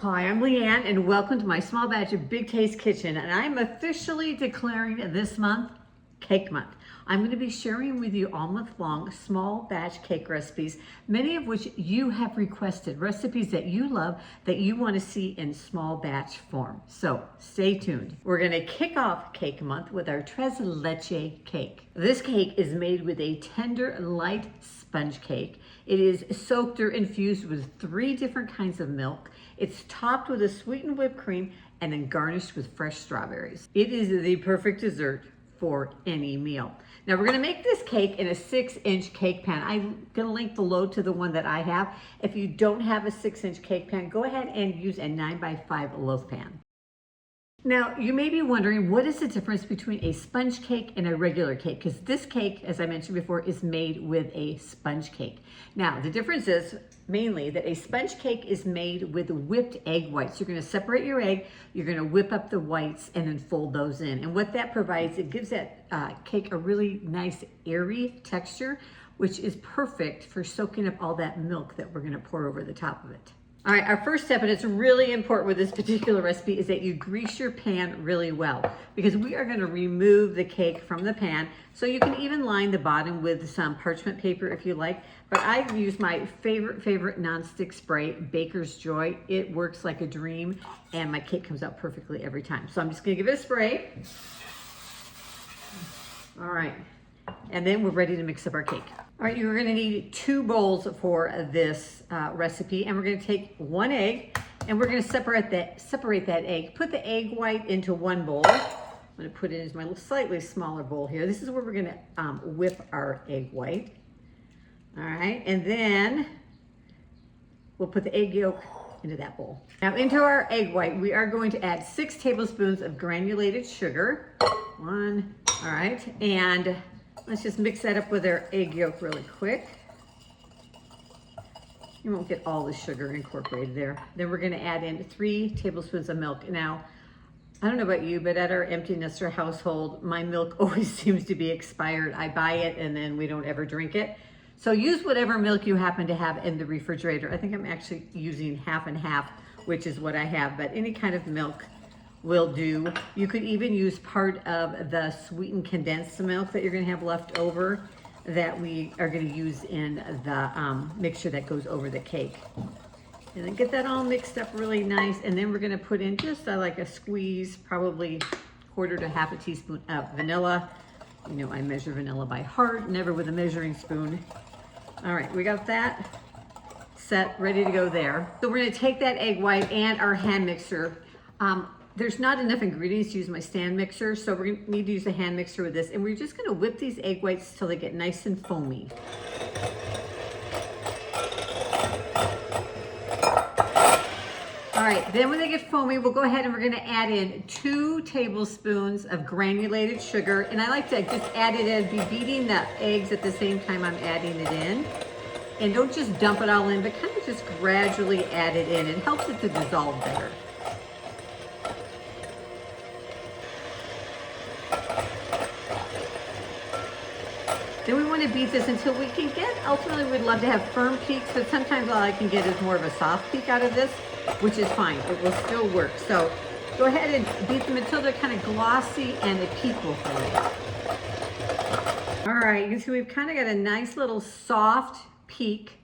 Hi, I'm Leanne and welcome to my small batch of Big Taste Kitchen, and I'm officially declaring this month Cake Month. I'm going to be sharing with you all month long small batch cake recipes, many of which you have requested, recipes that you love that you want to see in small batch form. So stay tuned. We're going to kick off Cake Month with our Tres Leches cake. This cake is made with a tender, light sponge cake. It is soaked or infused with 3 different kinds of milk. It's topped with a sweetened whipped cream and then garnished with fresh strawberries. It is the perfect dessert for any meal. Now we're gonna make this cake in a 6-inch cake pan. I'm gonna link below to the one that I have. If you don't have a 6-inch cake pan, go ahead and use a 9x5 loaf pan. Now, you may be wondering, what is the difference between a sponge cake and a regular cake? Because this cake, as I mentioned before, is made with a sponge cake. Now, the difference is mainly that a sponge cake is made with whipped egg whites. You're going to separate your egg, you're going to whip up the whites, and then fold those in. And what that provides, it gives that cake a really nice, airy texture, which is perfect for soaking up all that milk that we're going to pour over the top of it. All right, our first step, and it's really important with this particular recipe, is that you grease your pan really well, because we are going to remove the cake from the pan. So you can even line the bottom with some parchment paper if you like, but I've used my favorite nonstick spray, Baker's Joy. It works like a dream, and my cake comes out perfectly every time. So I'm just going to give it a spray. All right, and then we're ready to mix up our cake. All right, you're gonna need 2 bowls for this recipe, and we're gonna take 1 egg, and we're gonna separate that egg. Put the egg white into 1 bowl. I'm gonna put it into my slightly smaller bowl here. This is where we're gonna whip our egg white. All right, and then we'll put the egg yolk into that bowl. Now into our egg white, we are going to add 6 tablespoons of granulated sugar. 1, all right, and let's just mix that up with our egg yolk really quick. You won't get all the sugar incorporated there. Then we're gonna add in 3 tablespoons of milk. Now, I don't know about you, but at our empty nester household, my milk always seems to be expired. I buy it and then we don't ever drink it. So use whatever milk you happen to have in the refrigerator. I think I'm actually using half and half, which is what I have, but any kind of milk will do. You could even use part of the sweetened condensed milk that you're gonna have left over that we are gonna use in the mixture that goes over the cake. And then get that all mixed up really nice. And then we're gonna put in just like a squeeze, probably 1/4 to 1/2 teaspoon of vanilla. You know, I measure vanilla by heart, never with a measuring spoon. All right, we got that set, ready to go there. So we're gonna take that egg white and our hand mixer. There's not enough ingredients to use my stand mixer, so we're gonna need to use a hand mixer with this, and we're just gonna whip these egg whites till they get nice and foamy. All right, then when they get foamy, we'll go ahead and we're gonna add in 2 tablespoons of granulated sugar, and I like to just add it in, be beating the eggs at the same time I'm adding it in. And don't just dump it all in, but kind of just gradually add it in. It helps it to dissolve better. Then we want to beat this until we can get, ultimately we'd love to have firm peaks, but sometimes all I can get is more of a soft peak out of this, which is fine, it will still work. So go ahead and beat them until they're kind of glossy and the peak will form. All right, you can see we've kind of got a nice little soft peak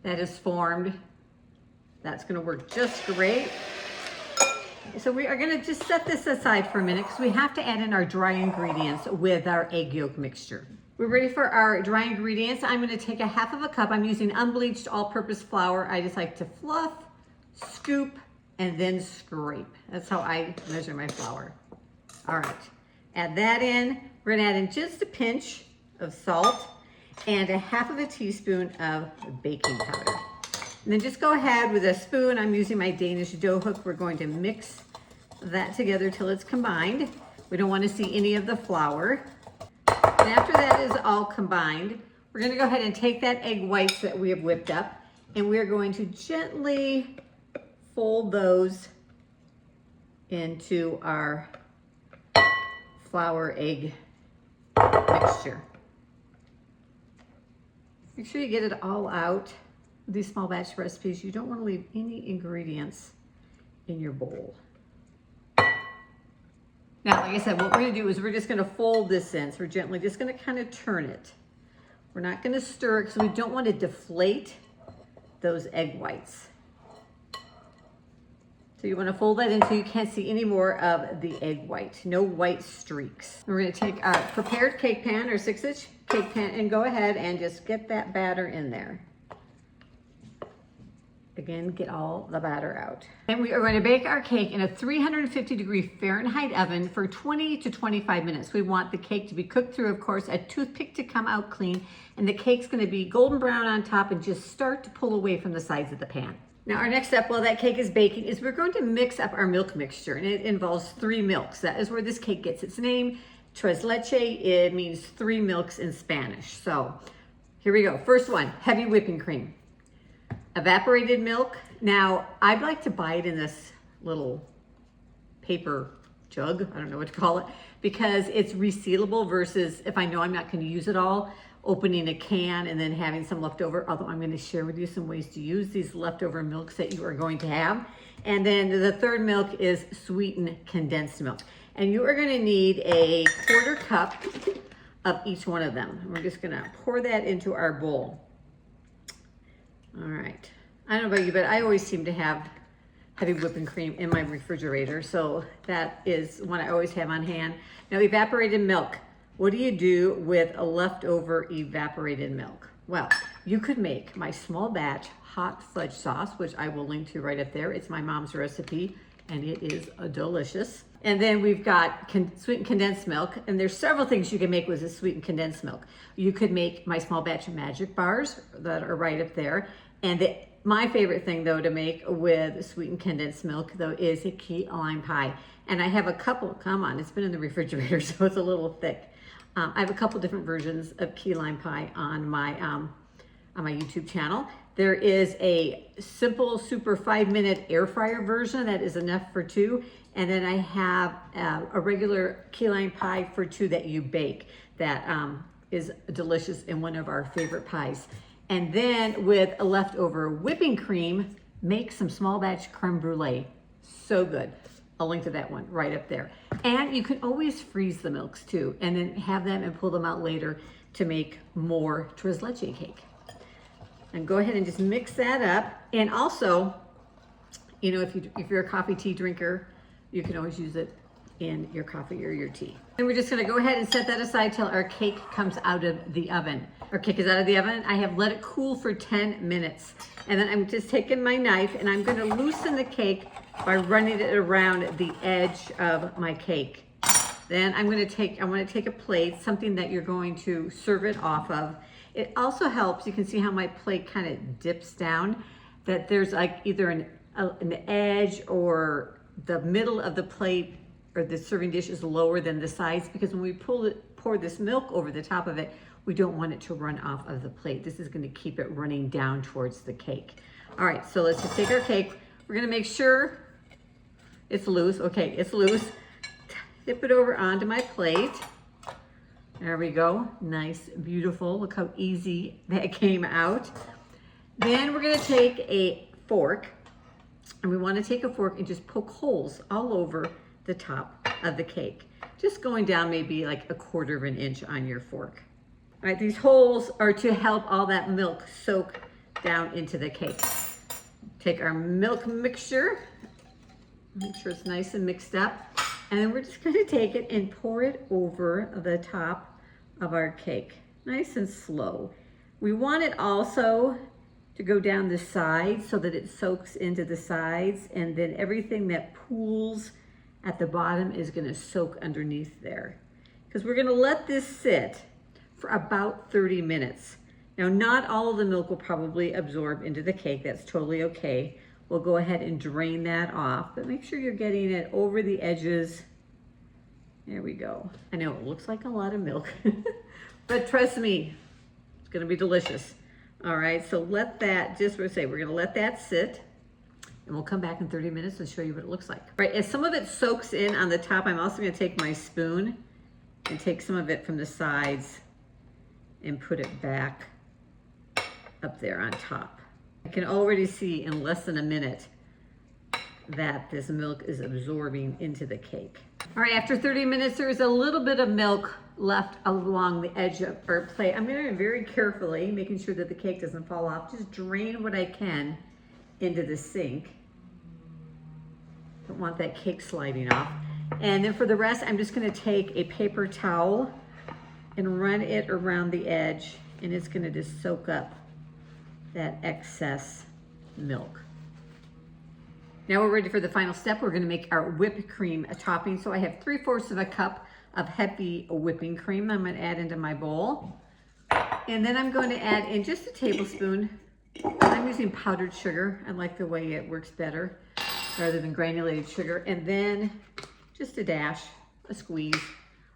that is formed. That's gonna work just great. So we are gonna just set this aside for a minute because we have to add in our dry ingredients with our egg yolk mixture. We're ready for our dry ingredients. I'm gonna take a 1/2 cup. I'm using unbleached all-purpose flour. I just like to fluff, scoop, and then scrape. That's how I measure my flour. All right, add that in. We're gonna add in just a pinch of salt and a 1/2 teaspoon of baking powder. And then just go ahead with a spoon. I'm using my Danish dough hook. We're going to mix that together till it's combined. We don't want to see any of the flour. And after that is all combined, we're going to go ahead and take that egg whites that we have whipped up, and we're going to gently fold those into our flour egg mixture. Make sure you get it all out. These small batch recipes, you don't want to leave any ingredients in your bowl. Now, like I said, what we're gonna do is we're just gonna fold this in. So we're gently just gonna kind of turn it. We're not gonna stir it because we don't want to deflate those egg whites. So you wanna fold that in so you can't see any more of the egg white. No white streaks. We're gonna take our prepared cake pan, or 6-inch cake pan, and go ahead and just get that batter in there. Again, get all the batter out. And we are going to bake our cake in a 350-degree Fahrenheit oven for 20 to 25 minutes. We want the cake to be cooked through, of course, a toothpick to come out clean, and the cake's going to be golden brown on top and just start to pull away from the sides of the pan. Now, our next step while that cake is baking is we're going to mix up our milk mixture, and it involves 3 milks. That is where this cake gets its name. Tres Leches, it means 3 milks in Spanish. So here we go. First one, heavy whipping cream. Evaporated milk. Now, I'd like to buy it in this little paper jug, I don't know what to call it, because it's resealable versus if I know I'm not going to use it all, opening a can and then having some left over, although I'm going to share with you some ways to use these leftover milks that you are going to have. And then the third milk is sweetened condensed milk. And you are going to need a 1/4 cup of each one of them. We're just going to pour that into our bowl. All right, I don't know about you, but I always seem to have heavy whipping cream in my refrigerator. So that is one I always have on hand. Now, evaporated milk. What do you do with a leftover evaporated milk? Well, you could make my small batch hot fudge sauce, which I will link to right up there. It's my mom's recipe and it is delicious. And then we've got sweetened condensed milk, and there's several things you can make with this sweetened condensed milk. You could make my small batch of magic bars that are right up there. And my favorite thing though to make with sweetened condensed milk though is a key lime pie. And I have a couple, come on, it's been in the refrigerator so it's a little thick. I have a couple different versions of key lime pie on my YouTube channel. There is a simple, super 5-minute air fryer version that is enough for 2. And then I have a regular key lime pie for 2 that you bake that is delicious and one of our favorite pies. And then with a leftover whipping cream, make some small batch creme brulee. So good. I'll link to that one right up there. And you can always freeze the milks too, and then have them and pull them out later to make more tres leche cake. And go ahead and just mix that up. And also, you know, if you're a coffee tea drinker, you can always use it in your coffee or your tea. And we're just gonna go ahead and set that aside till our cake comes out of the oven. Our cake is out of the oven. I have let it cool for 10 minutes. And then I'm just taking my knife and I'm gonna loosen the cake by running it around the edge of my cake. Then I wanna take a plate, something that you're going to serve it off of. It also helps, you can see how my plate kind of dips down, that there's like either an edge or the middle of the plate or the serving dish is lower than the sides, because when we pour this milk over the top of it, we don't want it to run off of the plate. This is going to keep it running down towards the cake. All right, so let's just take our cake. We're going to make sure it's loose. Okay, it's loose. Tip it over onto my plate. There we go. Nice, beautiful. Look how easy that came out. Then we're going to take a fork, and we want to take a fork and just poke holes all over the top of the cake. Just going down maybe like 1/4 of an inch on your fork. All right, these holes are to help all that milk soak down into the cake. Take our milk mixture, make sure it's nice and mixed up, and then we're just going to take it and pour it over the top of our cake, nice and slow. We want it also to go down the sides so that it soaks into the sides, and then everything that pools at the bottom is going to soak underneath there. Because we're going to let this sit for about 30 minutes. Now, not all of the milk will probably absorb into the cake. That's totally okay. We'll go ahead and drain that off, but make sure you're getting it over the edges. There we go. I know it looks like a lot of milk, but trust me, it's going to be delicious. All right, so let that, just for say, we're going to let that sit, and we'll come back in 30 minutes and show you what it looks like. All right, as some of it soaks in on the top, I'm also going to take my spoon and take some of it from the sides and put it back up there on top. I can already see in less than a minute that this milk is absorbing into the cake. All right, after 30 minutes, there's a little bit of milk left along the edge of our plate. I'm gonna very carefully, making sure that the cake doesn't fall off, just drain what I can into the sink. Don't want that cake sliding off. And then for the rest, I'm just gonna take a paper towel and run it around the edge, and it's gonna just soak up that excess milk. Now we're ready for the final step. We're gonna make our whipped cream topping. So I have 3/4 of a cup of heavy whipping cream I'm gonna add into my bowl. And then I'm going to add in just a tablespoon. I'm using powdered sugar. I like the way it works better rather than granulated sugar. And then just a dash, a squeeze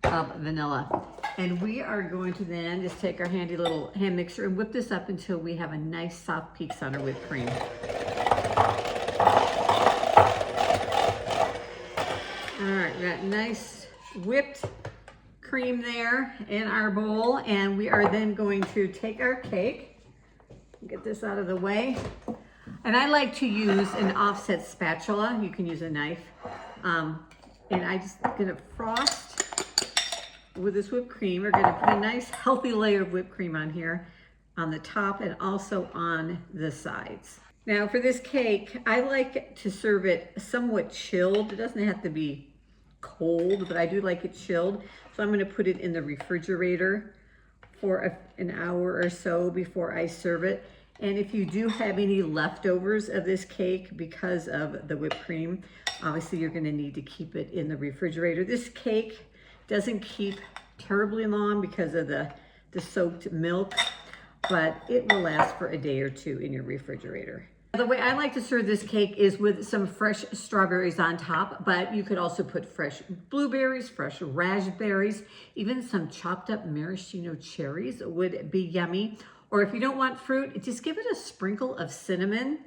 of vanilla. And we are going to then just take our handy little hand mixer and whip this up until we have a nice soft peaks on our whipped cream. All right, we got nice whipped cream there in our bowl, and we are then going to take our cake, get this out of the way. And I like to use an offset spatula. You can use a knife. And I just gonna frost with this whipped cream. We're gonna put a nice healthy layer of whipped cream on here, on the top and also on the sides. Now for this cake, I like to serve it somewhat chilled. It doesn't have to be cold, but I do like it chilled. So I'm gonna put it in the refrigerator for an hour or so before I serve it. And if you do have any leftovers of this cake because of the whipped cream, obviously you're gonna need to keep it in the refrigerator. This cake doesn't keep terribly long because of the soaked milk, but it will last for a day or two in your refrigerator. The way I like to serve this cake is with some fresh strawberries on top, but you could also put fresh blueberries, fresh raspberries, even some chopped up maraschino cherries would be yummy. Or if you don't want fruit, just give it a sprinkle of cinnamon,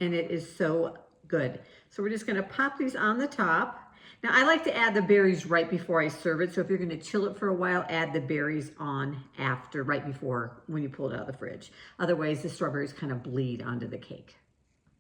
and it is so good. So we're just gonna pop these on the top. Now I like to add the berries right before I serve it. So if you're gonna chill it for a while, add the berries on after, right before when you pull it out of the fridge. Otherwise the strawberries kind of bleed onto the cake.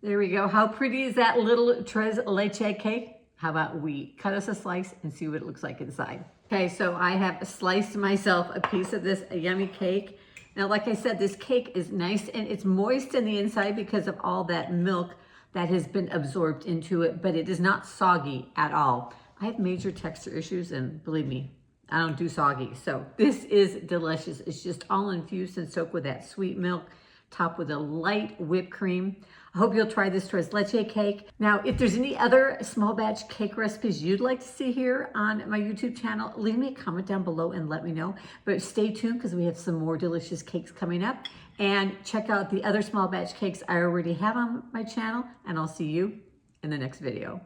There we go. How pretty is that little Tres Leches cake? How about we cut us a slice and see what it looks like inside. Okay, so I have sliced myself a piece of this yummy cake. Now, like I said, this cake is nice and it's moist in the inside because of all that milk that has been absorbed into it, but it is not soggy at all. I have major texture issues, and believe me, I don't do soggy. So this is delicious. It's just all infused and soaked with that sweet milk, topped with a light whipped cream. I hope you'll try this Tres Leches cake. Now, if there's any other small batch cake recipes you'd like to see here on my YouTube channel, leave me a comment down below and let me know. But stay tuned because we have some more delicious cakes coming up. And check out the other small batch cakes I already have on my channel, and I'll see you in the next video.